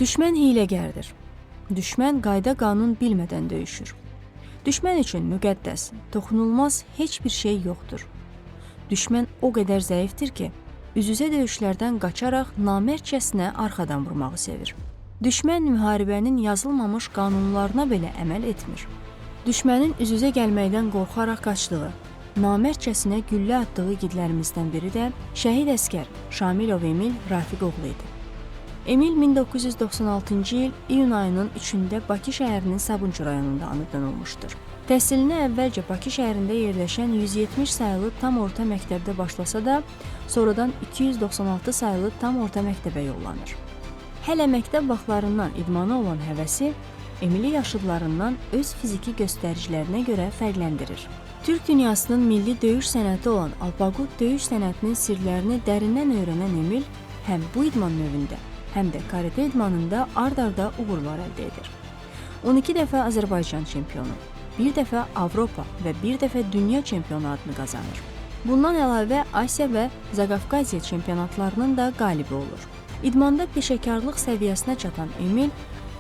Düşmən hiyləgərdir. Düşmən qayda-qanun bilmədən döyüşür. Düşmən üçün müqəddəs, toxunulmaz heç bir şey yoxdur. Düşmən o qədər zəifdir ki, üz-üzə döyüşlərdən qaçaraq namərtcəsinə arxadan vurmağı sevir. Düşmən müharibənin yazılmamış qanunlarına belə əməl etmir. Düşmənin üz-üzə gəlməkdən qorxaraq qaçdığı, namərtcəsinə güllə atdığı igidlərimizdən biri də şəhid əskər Şamilov Emil Rafiqoğlu idi. Emil 1996-cı il iyun ayının 3-də Bakı şəhərinin Sabunçu rayonunda anadan olmuşdur. Təhsilinə əvvəlcə Bakı şəhərində yerləşən 170 sayılı tam orta məktəbdə başlasa da, sonradan 296 sayılı tam orta məktəbə yollanır. Hələ məktəb vaxtlarından idmana olan həvəsi Emili yaşıdlarından öz fiziki göstəricilərinə görə fərqləndirir. Türk dünyasının milli döyüş sənəti olan Alpaqut döyüş sənətinin sirlərini dərindən öyrənən Emil həm bu idman növündə, həm də karate idmanında ard-arda uğurlar əldə edir. 12 dəfə Azərbaycan çempionu, bir dəfə Avropa və bir dəfə dünya çempionu adını qazanır. Bundan əlavə Asiya və Zaqafqaziya çempionatlarının da qalibi olur. İdmanda peşəkarlıq səviyyəsinə çatan Emil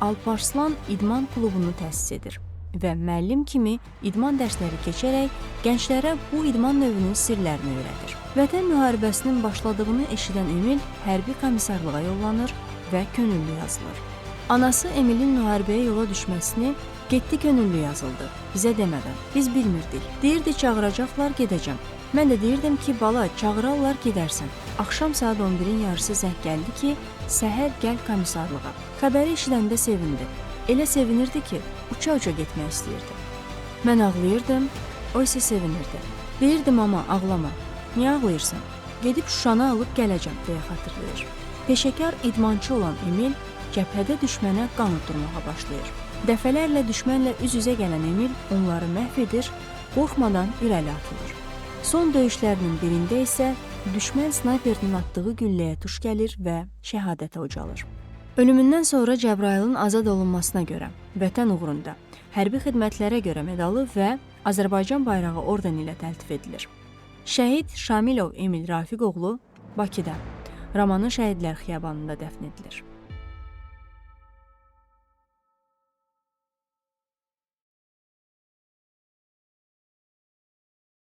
Alparslan İdman klubunu təsis edir və müəllim kimi idman dərsləri keçərək gənclərə bu idman növünün sirlərini öyrədir. Vətən müharibəsinin başladığını eşidən Emil hərbi komissarlığa yollanır və könüllü yazılır. Anası Emilin müharibəyə yola düşməsini "Getdi könüllü yazıldı, bizə demədən, biz bilmirdik. Deyirdi çağıracaqlar, gedəcəm. Mən də deyirdim ki, bala, çağırarlar, gedərsən." Axşam saat 11-in yarısı zəng gəldi ki, səhər gəl komissarlığa. Xəbəri eşidəndə sevindi. Elə sevinirdi ki, uça-uça getmək istəyirdi. Mən ağlayırdım, o isə sevinirdi. Deyirdim, mama, ağlama. Niyə ağlayırsan? Gedib Şuşanı alıb gələcəm, deyə xatırlayır. Peşəkar idmançı olan Emil cəbhədə düşmənə qan uddurmağa başlayır. Dəfələrlə düşmənlə üz-üzə gələn Emil onları məhv edir, qorxmadan irəli atılır. Son döyüşlərinin birində isə düşmən snayperinin atdığı gülləyə tuş gəlir və şəhadətə ucalır. Ölümündən sonra Cəbrayılın azad olunmasına görə, vətən uğrunda, hərbi xidmətlərə görə medalı və Azərbaycan bayrağı orden ilə təltif edilir. Şəhid Şamilov Emil Rafiqoğlu Bakıda, Ramanın Şəhidlər Xiyabanında dəfn edilir.